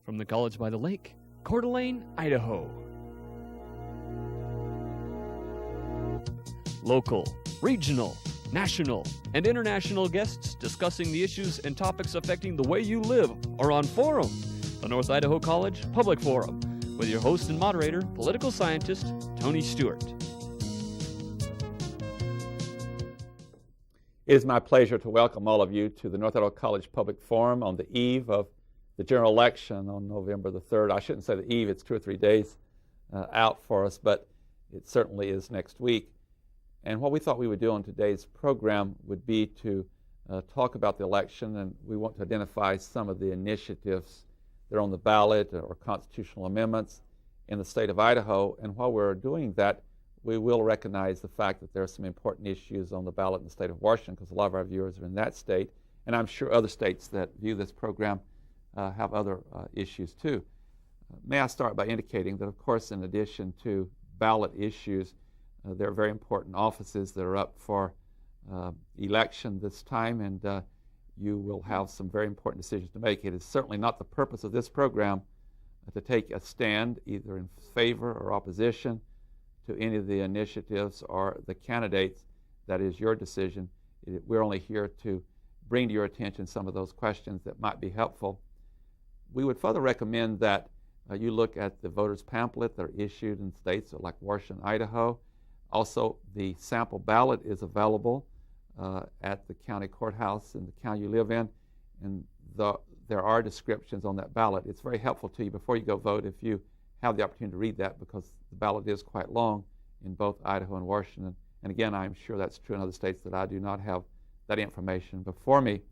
From the College by the Lake, Coeur d'Alene, Idaho. Local, regional, national, and international guests discussing the issues and topics affecting the way you live are on Forum, the North Idaho College Public Forum, with your host and moderator, political scientist Tony Stewart. It is my pleasure to welcome all of you to the North Idaho College Public Forum on the eve of the general election on November the 3rd. I shouldn't say the eve, it's 2 or 3 days out for us, but it certainly is next week. And what we thought we would do on today's program would be to talk about the election, and we want to identify some of the initiatives that are on the ballot or constitutional amendments in the state of Idaho. And while we're doing that, we will recognize the fact that there are some important issues on the ballot in the state of Washington, because a lot of our viewers are in that state, and I'm sure other states that view this program have other issues too. May I start by indicating that, of course, in addition to ballot issues, there are very important offices that are up for election this time, and you will have some very important decisions to make. It is certainly not the purpose of this program to take a stand either in favor or opposition to any of the initiatives or the candidates. That is your decision. We're only here to bring to your attention some of those questions that might be helpful. We would further recommend that you look at the voters' pamphlet that are issued in states like Washington, Idaho. Also, the sample ballot is available at the county courthouse in the county you live in, and there are descriptions on that ballot. It's very helpful to you before you go vote if you have the opportunity to read that, because the ballot is quite long in both Idaho and Washington. And again, I'm sure that's true in other states that I do not have that information before me.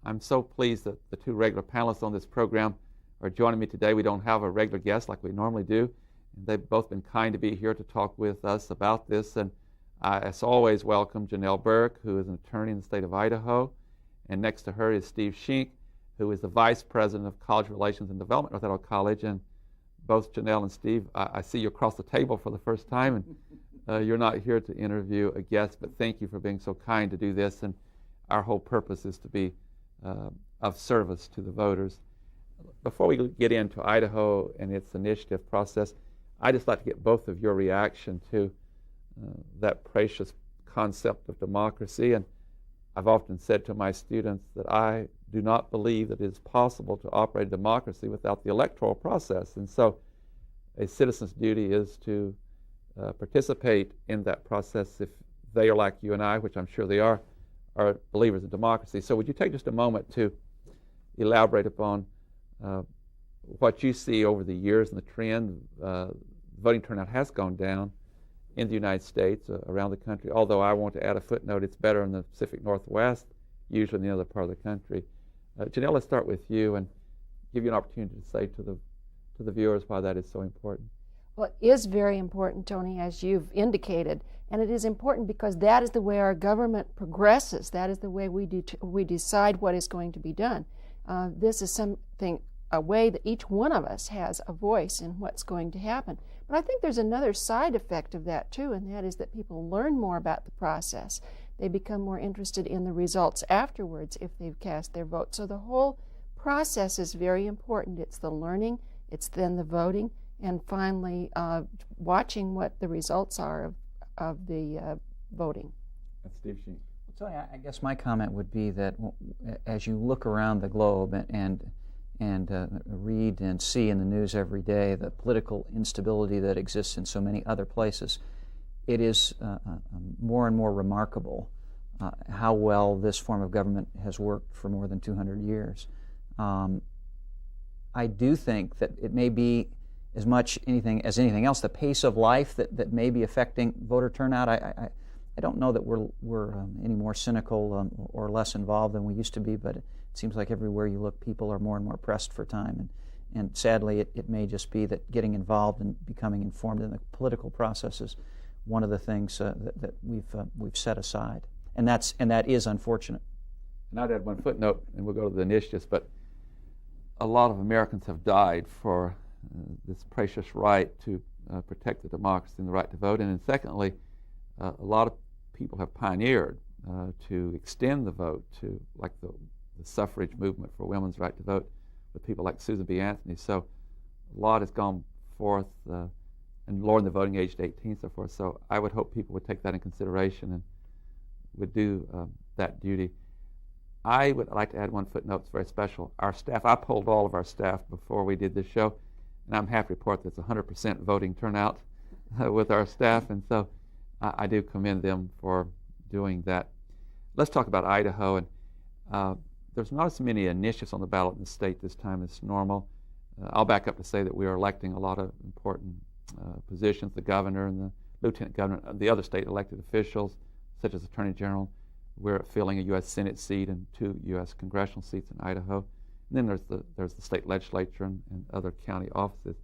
I'm so pleased that the 2 regular panelists on this program are joining me today. We don't have a regular guest like we normally do. And they've both been kind to be here to talk with us about this. And I, as always, welcome Janelle Burke, who is an attorney in the state of Idaho. And next to her is Steve Shink, who is the Vice President of College Relations and Development at North Idaho College. And both Janelle and Steve, I see you across the table for the first time, and you're not here to interview a guest, but thank you for being so kind to do this. And our whole purpose is to be of service to the voters. Before we get into Idaho and its initiative process, I'd just like to get both of your reaction to that precious concept of democracy. And I've often said to my students that I do not believe that it is possible to operate a democracy without the electoral process. And so a citizen's duty is to participate in that process if they are like you and I, which I'm sure they are believers in democracy. So would you take just a moment to elaborate upon what you see over the years and the trend? Voting turnout has gone down in the United States, around the country, although I want to add a footnote, it's better in the Pacific Northwest, usually in the other part of the country. Janelle, let's start with you and give you an opportunity to say to the viewers why that is so important. Well, it is very important, Tony, as you've indicated, and it is important because that is the way our government progresses. That is the way we decide what is going to be done. This is a way that each one of us has a voice in what's going to happen. But I think there's another side effect of that too, and that is that people learn more about the process. They become more interested in the results afterwards if they've cast their vote. So the whole process is very important. It's the learning, it's then the voting, and finally watching what the results are of the voting. That's Steve Sheen. Well, Tony, I guess my comment would be that as you look around the globe and read and see in the news every day the political instability that exists in so many other places, it is more and more remarkable how well this form of government has worked for more than 200 years. I do think that it may be as much anything else, the pace of life that may be affecting voter turnout. I don't know that we're any more cynical or less involved than we used to be, but it seems like everywhere you look, people are more and more pressed for time. And sadly, it may just be that getting involved and becoming informed in the political process is one of the things that we've set aside, and that is unfortunate. And I'd add one footnote, and we'll go to the initiatives, but a lot of Americans have died for this precious right to protect the democracy and the right to vote. And then secondly, a lot of people have pioneered to extend the vote to, like the suffrage movement for women's right to vote with people like Susan B. Anthony. So a lot has gone forth and lowering the voting age to 18 and so forth. So I would hope people would take that in consideration and would do that duty. I would like to add one footnote. It's very special. Our staff, I polled all of our staff before we did this show, and I'm happy to report that it's 100% voting turnout with our staff, and so I do commend them for doing that. Let's talk about Idaho. And there's not as many initiatives on the ballot in the state this time as normal. I'll back up to say that we are electing a lot of important positions, the governor and the lieutenant governor, the other state elected officials, such as Attorney General. We're filling a U.S. Senate seat and 2 U.S. congressional seats in Idaho. And then there's the state legislature and other county offices.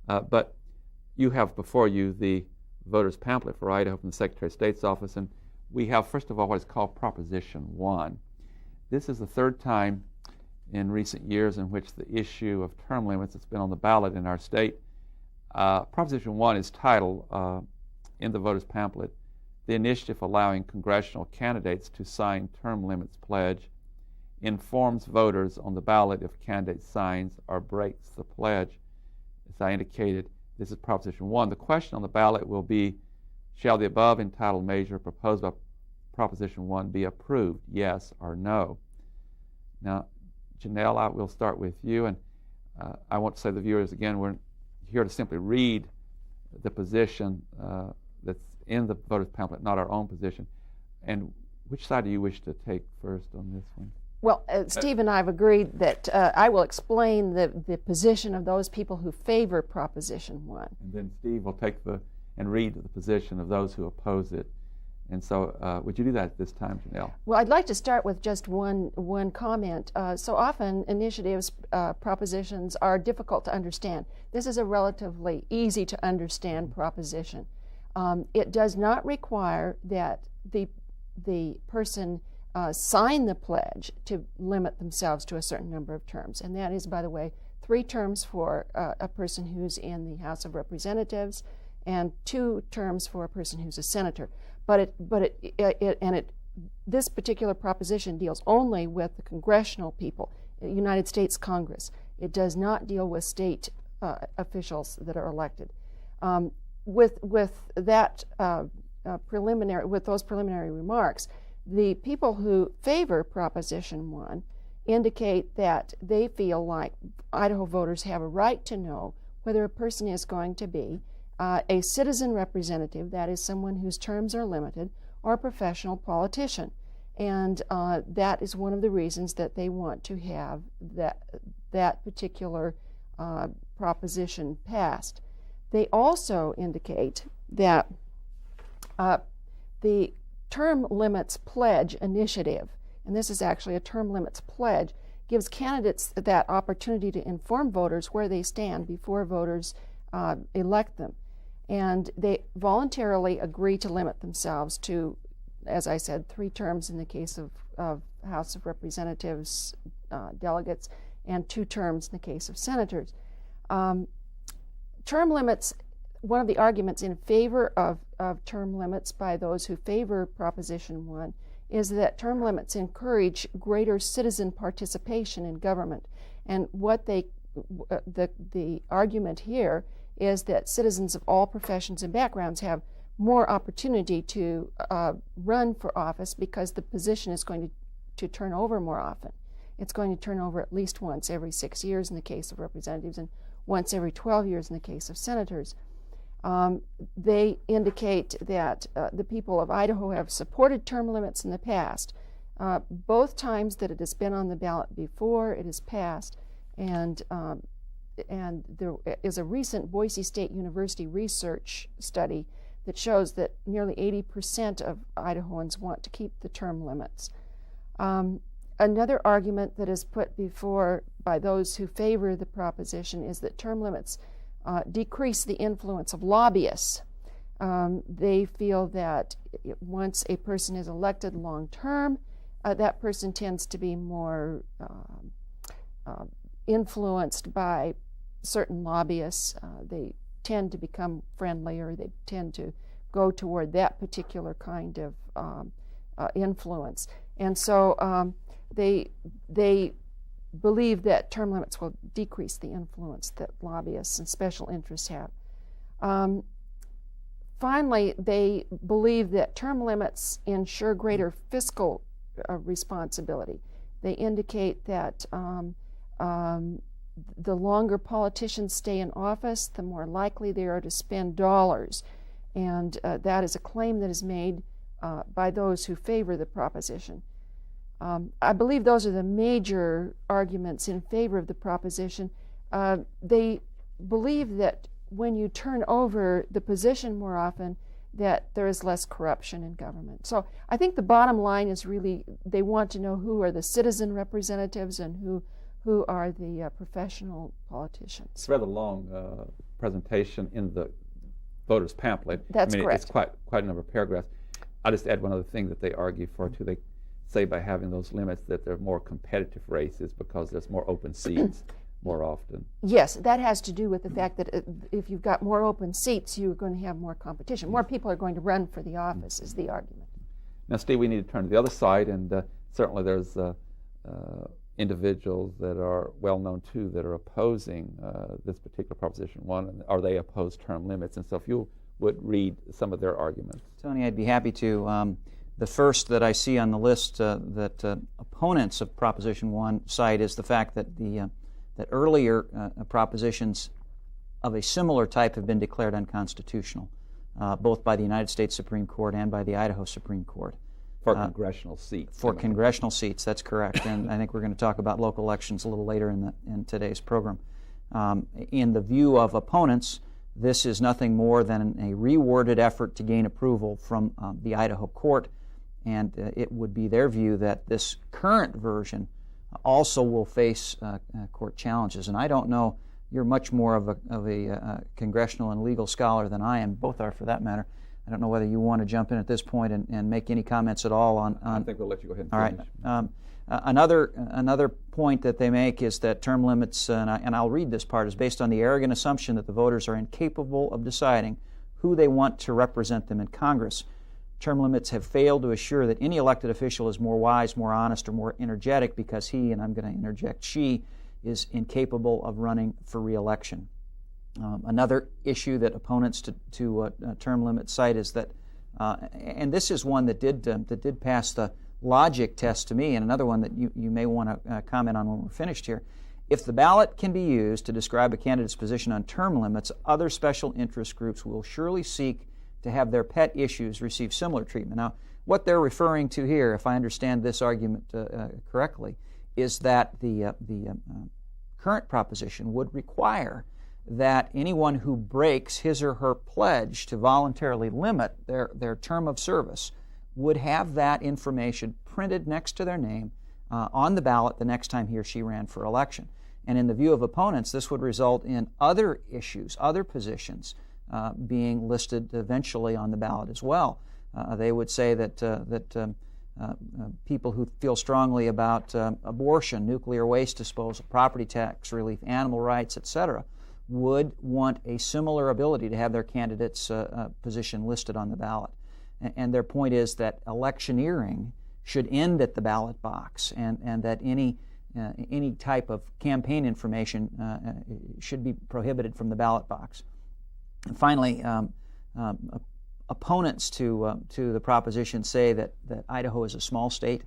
But you have before you the voters' pamphlet for Idaho from the Secretary of State's office, and we have, first of all, what is called Proposition 1. This is the third time in recent years in which the issue of term limits has been on the ballot in our state. Proposition 1 is titled, in the voters' pamphlet, "The Initiative Allowing Congressional Candidates to Sign Term Limits Pledge Informs Voters on the Ballot if Candidate signs or breaks the pledge." As I indicated, this is Proposition 1. The question on the ballot will be, shall the above entitled measure proposed by Proposition 1 be approved, yes or no? Now, Janelle, I will start with you, and I want to say to the viewers again, we're here to simply read the position that's in the voters' pamphlet, not our own position. And which side do you wish to take first on this one? Well, Steve and I have agreed that I will explain the position of those people who favor Proposition 1. And then Steve will take and read the position of those who oppose it. And so would you do that at this time, Janelle? Well, I'd like to start with just one comment. So often initiatives, propositions are difficult to understand. This is a relatively easy to understand proposition. It does not require that the person sign the pledge to limit themselves to a certain number of terms. And that is, by the way, 3 terms for a person who's in the House of Representatives and 2 terms for a person who's a senator. This particular proposition deals only with the congressional people, United States Congress. It does not deal with state officials that are elected. With those preliminary remarks, the people who favor Proposition 1 indicate that they feel like Idaho voters have a right to know whether a person is going to be a citizen representative, that is someone whose terms are limited, or a professional politician. And that is one of the reasons that they want to have that particular proposition passed. They also indicate that the Term Limits Pledge initiative, and this is actually a term limits pledge, gives candidates that opportunity to inform voters where they stand before voters elect them. And they voluntarily agree to limit themselves to, as I said, 3 terms in the case of House of Representatives delegates and 2 terms in the case of senators. Term limits, one of the arguments in favor of term limits by those who favor Proposition 1 is that term limits encourage greater citizen participation in government. And what the argument here is that citizens of all professions and backgrounds have more opportunity to run for office because the position is going to turn over more often. It's going to turn over at least once every 6 years in the case of representatives and once every 12 years in the case of senators. They indicate that the people of Idaho have supported term limits in the past. Both times that it has been on the ballot before it is passed, and there is a recent Boise State University research study that shows that nearly 80% of Idahoans want to keep the term limits. Another argument that is put before by those who favor the proposition is that term limits decrease the influence of lobbyists. They feel that once a person is elected long-term, that person tends to be more influenced by certain lobbyists. They tend to become friendly, or they tend to go toward that particular kind of influence. And so they believe that term limits will decrease the influence that lobbyists and special interests have. Finally, they believe that term limits ensure greater fiscal responsibility. They indicate that the longer politicians stay in office, the more likely they are to spend dollars. And that is a claim that is made by those who favor the proposition. I believe those are the major arguments in favor of the proposition. They believe that when you turn over the position more often, that there is less corruption in government. So I think the bottom line is really they want to know who are the citizen representatives and who are the professional politicians. It's a rather long presentation in the voters' pamphlet. That's correct. It's quite a number of paragraphs. I'll just add one other thing that they argue for too. They say by having those limits that there are more competitive races because there's more open seats more often. Yes, that has to do with the fact that if you've got more open seats, you're going to have more competition. More people are going to run for the office, is the argument. Now, Steve, we need to turn to the other side, and certainly there's individuals that are well known too that are opposing this particular Proposition 1, or they oppose term limits. And so if you would read some of their arguments. Tony, I'd be happy to. The first that I see on the list that opponents of Proposition 1 cite is the fact that that earlier propositions of a similar type have been declared unconstitutional, both by the United States Supreme Court and by the Idaho Supreme Court. For congressional seats. For congressional seats, that's correct. And I think we're going to talk about local elections a little later in today's program. In the view of opponents, this is nothing more than a rewarded effort to gain approval from the Idaho court, and it would be their view that this current version also will face court challenges. And I don't know, you're much more of a congressional and legal scholar than I am, both are for that matter. I don't know whether you want to jump in at this point and make any comments at all on I think we'll let you go ahead and finish. All right. Another point that they make is that term limits, and I'll read this part, is based on the arrogant assumption that the voters are incapable of deciding who they want to represent them in Congress. Term limits have failed to assure that any elected official is more wise, more honest, or more energetic because he, and I'm going to interject she, is incapable of running for re-election. Another issue that opponents to term limits cite is that, and this is one that did pass the logic test to me, and another one that you may want to comment on when we're finished here. If the ballot can be used to describe a candidate's position on term limits, other special interest groups will surely seek to have their pet issues receive similar treatment. Now, what they're referring to here, if I understand this argument correctly, is that the current proposition would require that anyone who breaks his or her pledge to voluntarily limit their term of service would have that information printed next to their name on the ballot the next time he or she ran for election. And in the view of opponents, this would result in other issues, other positions being listed eventually on the ballot as well. They would say that people who feel strongly about abortion, nuclear waste disposal, property tax relief, animal rights, etc., would want a similar ability to have their candidate's position listed on the ballot. And their point is that electioneering should end at the ballot box, and that any type of campaign information should be prohibited from the ballot box. And finally, opponents to the proposition say that Idaho is a small state.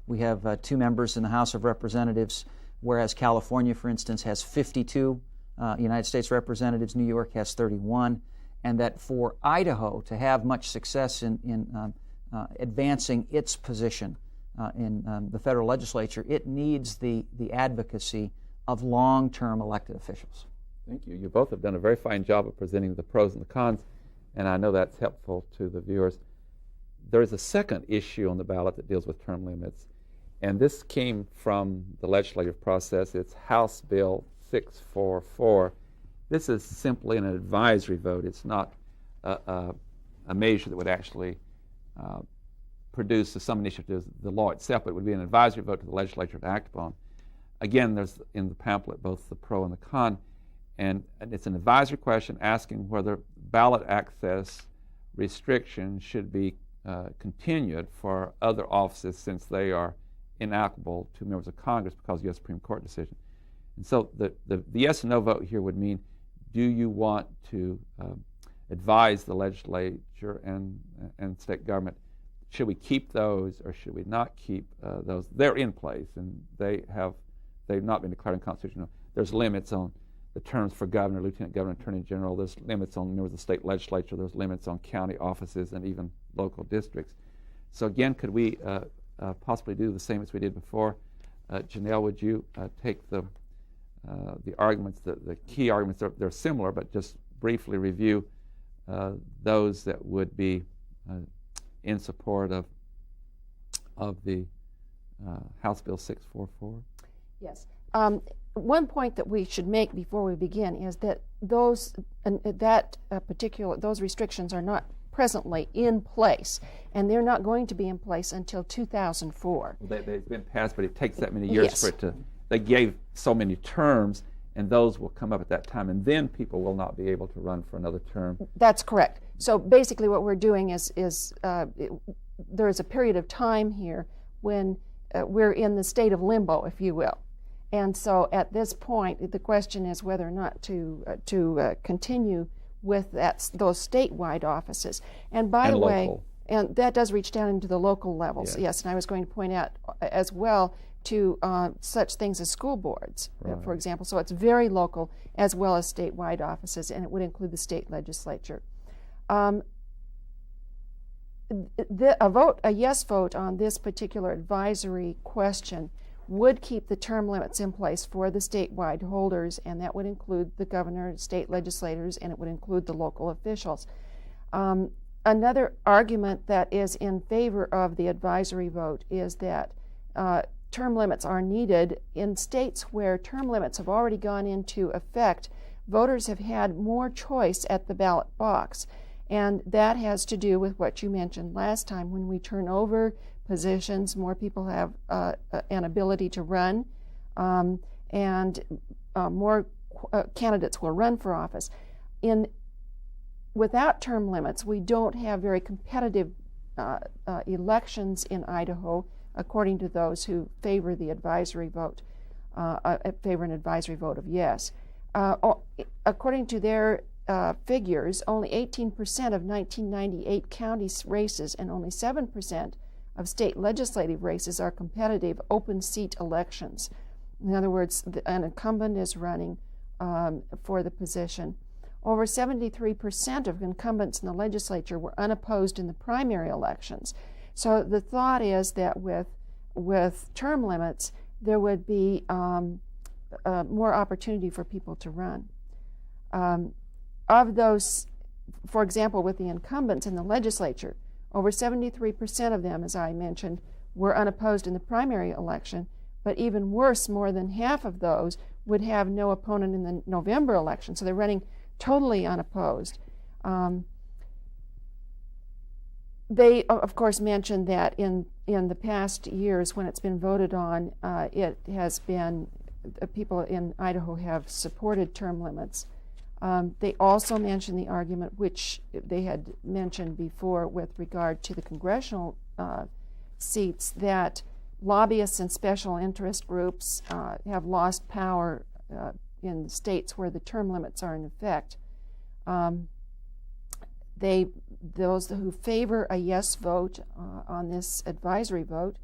We have 2 members in the House of Representatives, whereas California, for instance, has 52 United States representatives. New York has 31. And that for Idaho to have much success in advancing its position in the federal legislature, it needs the advocacy of long-term elected officials. Thank you. You both have done a very fine job of presenting the pros and the cons, and I know that's helpful to the viewers. There is a second issue on the ballot that deals with term limits, and this came from the legislative process. It's House Bill 644. This is simply an advisory vote. It's not a measure that would actually produce some initiative, the law itself, but it would be an advisory vote to the legislature to act upon. Again, there's in the pamphlet both the pro and the con, and it's an advisory question asking whether ballot access restrictions should be continued for other offices since they are inapplicable to members of Congress because of the U.S. Supreme Court decision. And so the yes and no vote here would mean, do you want to advise the legislature and state government, should we keep those or should we not keep those? They're in place, and they've not been declared unconstitutional. There's limits on the terms for governor, lieutenant governor, attorney general. There's limits on members of the state legislature. There's limits on county offices and even local districts. So again, could we possibly do the same as we did before? Janelle, would you take the arguments, the key arguments? They're similar, but just briefly review those that would be in support of the House Bill 644. Yes. One point that we should make before we begin is that those restrictions are not presently in place, and they're not going to be in place until 2004. They've been passed, but it takes that many years for it to. They gave so many terms, and those will come up at that time, and then people will not be able to run for another term. That's correct. So basically, what we're doing is there is a period of time here when we're in the state of limbo, if you will. And so at this point, the question is whether or not to continue with those statewide offices. And by the way, and that does reach down into the local levels, yes. And I was going to point out as well to such things as school boards, for example. So it's very local as well as statewide offices, and it would include the state legislature. A yes vote on this particular advisory question would keep the term limits in place for the statewide holders, and that would include the governor, state legislators, and it would include the local officials. Another argument that is in favor of the advisory vote is that term limits are needed in states where term limits have already gone into effect. Voters have had more choice at the ballot box, and that has to do with what you mentioned last time. When we turn over positions, more people have an ability to run, and more candidates will run for office. Without term limits, we don't have very competitive elections in Idaho, according to those who favor the advisory vote, favor an advisory vote of yes. According to their figures, only 18% of 1998 county races and only 7% of state legislative races are competitive open seat elections. In other words, an incumbent is running for the position. Over 73% of incumbents in the legislature were unopposed in the primary elections. So the thought is that with term limits, there would be more opportunity for people to run. Of those, for example, with the incumbents in the legislature, over 73% of them, as I mentioned, were unopposed in the primary election, but even worse, more than half of those would have no opponent in the November election, so they're running totally unopposed. They, of course, mentioned that in the past years when it's been voted on, it has been, people in Idaho have supported term limits. They also mentioned the argument, which they had mentioned before with regard to the congressional seats, that lobbyists and special interest groups have lost power in states where the term limits are in effect. Those who favor a yes vote on this advisory vote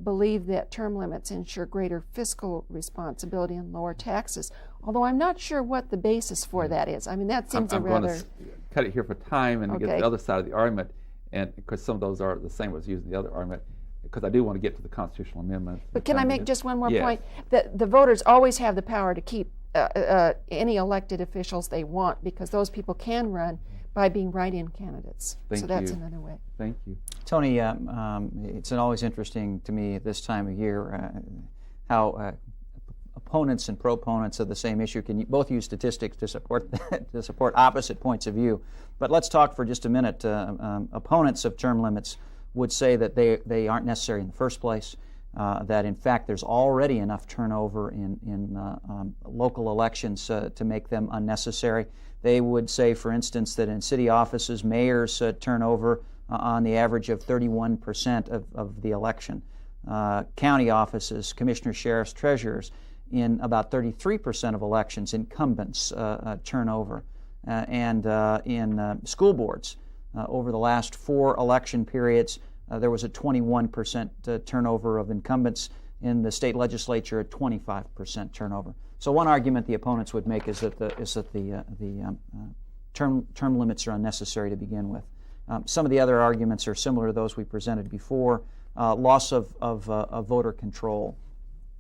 believe that term limits ensure greater fiscal responsibility and lower taxes, although I'm not sure what the basis for that is. I mean, that seems I'm rather... going to cut it here for time and get to the other side of the argument, and because some of those are the same as using the other argument, because I do want to get to the constitutional amendment. But can I make just one more point? That the voters always have the power to keep any elected officials they want, because those people can run by being write-in candidates. So that's another way. Thank you. Tony, it's always interesting to me at this time of year how opponents and proponents of the same issue can both use statistics to support to support opposite points of view. But let's talk for just a minute. Opponents of term limits would say that they aren't necessary in the first place, that in fact there's already enough turnover in local elections to make them unnecessary. They would say, for instance, that in city offices, mayors turn over on the average of 31% of the election. county offices, commissioners, sheriffs, treasurers. In about 33% of elections, incumbents turnover. And in school boards, over the last 4 election periods, there was a 21% turnover of incumbents. In the state legislature, a 25% turnover. So one argument the opponents would make is that the term limits are unnecessary to begin with. Some of the other arguments are similar to those we presented before. Loss of voter control.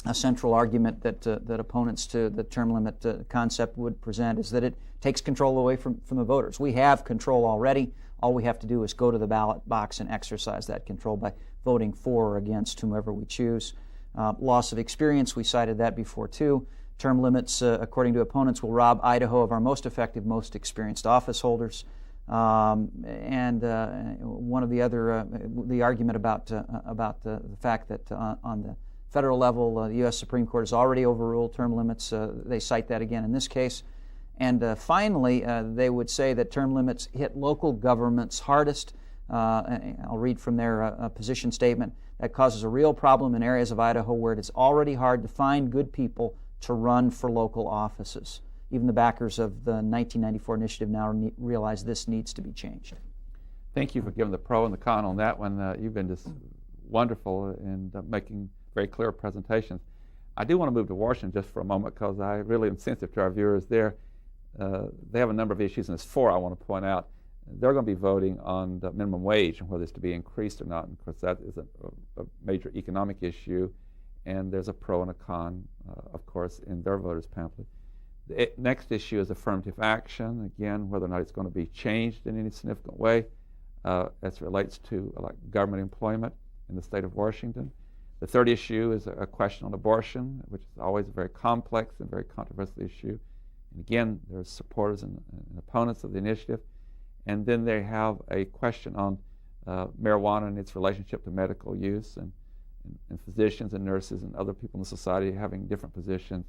A central argument that opponents to the term limit concept would present is that it takes control away from the voters. We have control already. All we have to do is go to the ballot box and exercise that control by voting for or against whomever we choose. Loss of experience, we cited that before too. Term limits, according to opponents, will rob Idaho of our most effective, most experienced office holders. And one of the other, the argument about the fact that on the federal level, the U.S. Supreme Court has already overruled term limits. They cite that again in this case. And finally, they would say that term limits hit local governments hardest. I'll read from their position statement. That causes a real problem in areas of Idaho where it is already hard to find good people to run for local offices. Even the backers of the 1994 initiative now realize this needs to be changed. Thank you for giving the pro and the con on that one. You've been just wonderful in making very clear presentations. I do want to move to Washington just for a moment because I really am sensitive to our viewers there. They have a number of issues, and there's 4 I want to point out. They're going to be voting on the minimum wage and whether it's to be increased or not. And of course, that is a major economic issue, and there's a pro and a con, of course, in their voters' pamphlet. The next issue is affirmative action, again, whether or not it's going to be changed in any significant way as it relates to government employment in the state of Washington. The third issue is a question on abortion, which is always a very complex and very controversial issue. And again, there's supporters and opponents of the initiative. And then they have a question on marijuana and its relationship to medical use, and physicians and nurses and other people in the society having different positions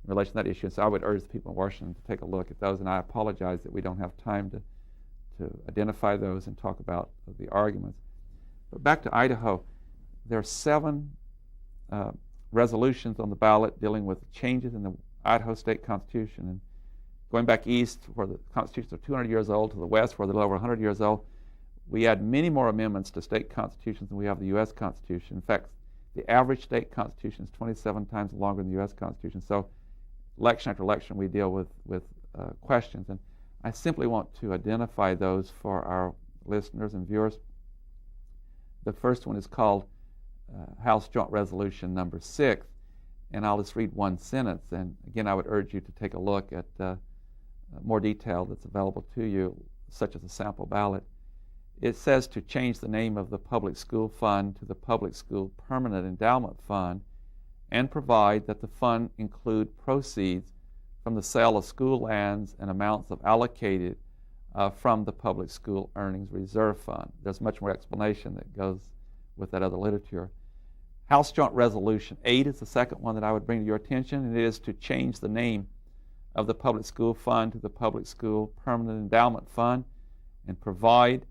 in relation to that issue. So I would urge the people in Washington to take a look at those, and I apologize that we don't have time to identify those and talk about the arguments. But back to Idaho, there are 7 resolutions on the ballot dealing with changes in the Idaho State Constitution. And going back east, where the constitutions are 200 years old, to the west, where they're over 100 years old, we add many more amendments to state constitutions than we have the U.S. Constitution. In fact, the average state constitution is 27 times longer than the U.S. Constitution. So election after election, we deal with questions. And I simply want to identify those for our listeners and viewers. The first one is called House Joint Resolution number 6. And I'll just read one sentence. And again, I would urge you to take a look at more detail that's available to you, such as a sample ballot. It says to change the name of the Public School Fund to the Public School Permanent Endowment Fund, and provide that the fund include proceeds from the sale of school lands and amounts of allocated from the Public School Earnings Reserve Fund. There's much more explanation that goes with that other literature. House Joint Resolution 8 is the second one that I would bring to your attention, and it is to change the name of the Public School Fund to the Public School Permanent Endowment Fund, and provide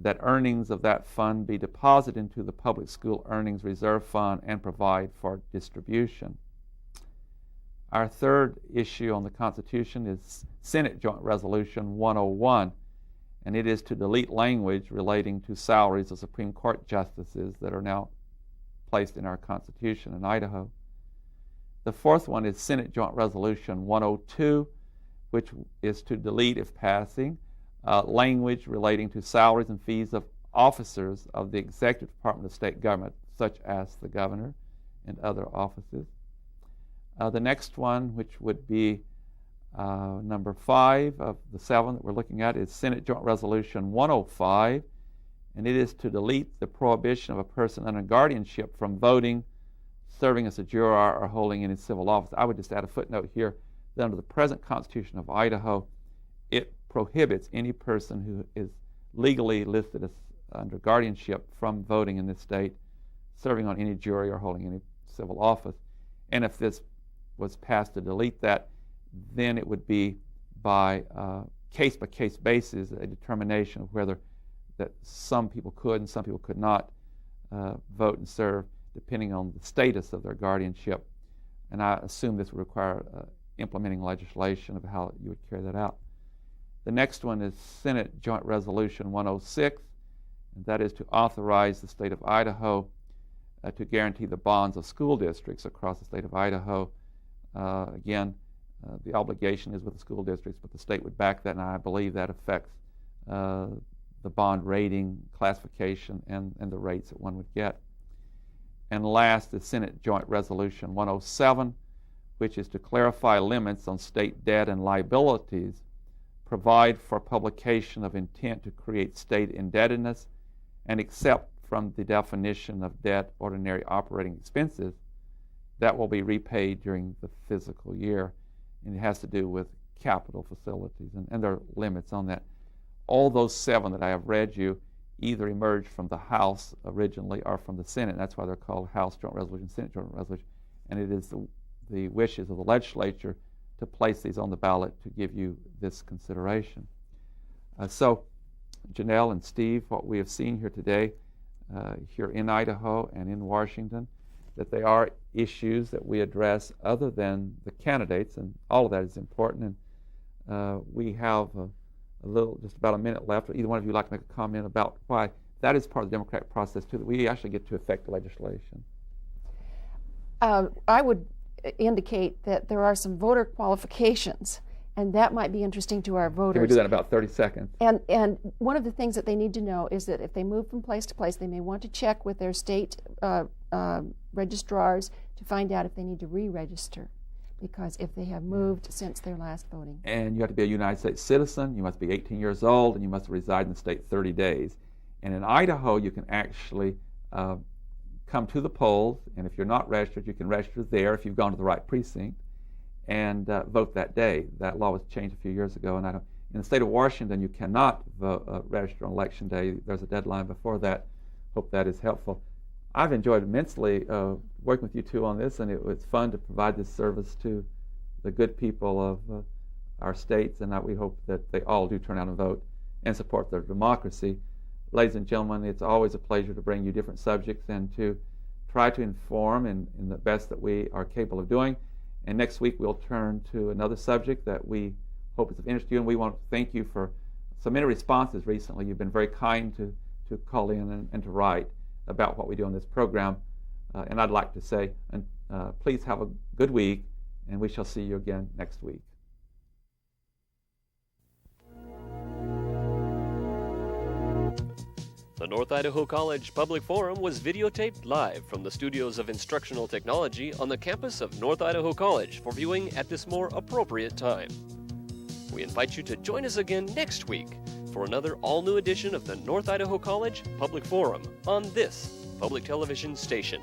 that earnings of that fund be deposited into the Public School Earnings Reserve Fund, and provide for distribution. Our third issue on the Constitution is Senate Joint Resolution 101, and it is to delete language relating to salaries of Supreme Court justices that are now placed in our Constitution in Idaho. The fourth one is Senate Joint Resolution 102, which is to delete, if passing, language relating to salaries and fees of officers of the Executive Department of State Government, such as the governor and other offices. The next one, which would be number 5 of the 7 that we're looking at, is Senate Joint Resolution 105, and it is to delete the prohibition of a person under guardianship from voting, serving as a juror, or holding any civil office. I would just add a footnote here that under the present Constitution of Idaho, it prohibits any person who is legally listed as under guardianship from voting in this state, serving on any jury, or holding any civil office. And if this was passed to delete that, then it would be by case-by-case basis a determination of whether that some people could and some people could not vote and serve, depending on the status of their guardianship. And I assume this would require implementing legislation of how you would carry that out. The next one is Senate Joint Resolution 106, and that is to authorize the state of Idaho to guarantee the bonds of school districts across the state of Idaho. Again, the obligation is with the school districts, but the state would back that, and I believe that affects the bond rating, classification, and the rates that one would get. And last is Senate Joint Resolution 107, which is to clarify limits on state debt and liabilities, provide for publication of intent to create state indebtedness, and accept from the definition of debt ordinary operating expenses that will be repaid during the fiscal year. And it has to do with capital facilities, and there are limits on that. All those 7 that I have read you either emerged from the House originally or from the Senate. That's why they're called House Joint Resolution, Senate Joint Resolution. And it is the wishes of the legislature to place these on the ballot to give you this consideration. So, Janelle and Steve, what we have seen here today, here in Idaho and in Washington, that they are issues that we address other than the candidates, and all of that is important. And we have just about a minute left. Either one of you would like to make a comment about why that is part of the democratic process too, that we actually get to affect legislation? I would indicate that there are some voter qualifications, and that might be interesting to our voters. Can we do that in about 30 seconds? And one of the things that they need to know is that if they move from place to place, they may want to check with their state registrars to find out if they need to re-register, because if they have moved since their last voting. And you have to be a United States citizen, you must be 18 years old, and you must reside in the state 30 days. And in Idaho, you can actually come to the polls, and if you're not registered, you can register there if you've gone to the right precinct and vote that day. That law was changed a few years ago, and in the state of Washington, you cannot register on election day. There's a deadline before that. Hope that is helpful. I've enjoyed immensely working with you two on this, and it was fun to provide this service to the good people of our states, and we hope that they all do turn out and vote and support their democracy. Ladies and gentlemen, it's always a pleasure to bring you different subjects and to try to inform in the best that we are capable of doing. And next week we'll turn to another subject that we hope is of interest to you, and we want to thank you for so many responses recently. You've been very kind to call in and to write about what we do on this program. And I'd like to say, please have a good week, and we shall see you again next week. The North Idaho College Public Forum was videotaped live from the studios of Instructional Technology on the campus of North Idaho College for viewing at this more appropriate time. We invite you to join us again next week for another all-new edition of the North Idaho College Public Forum on this public television station.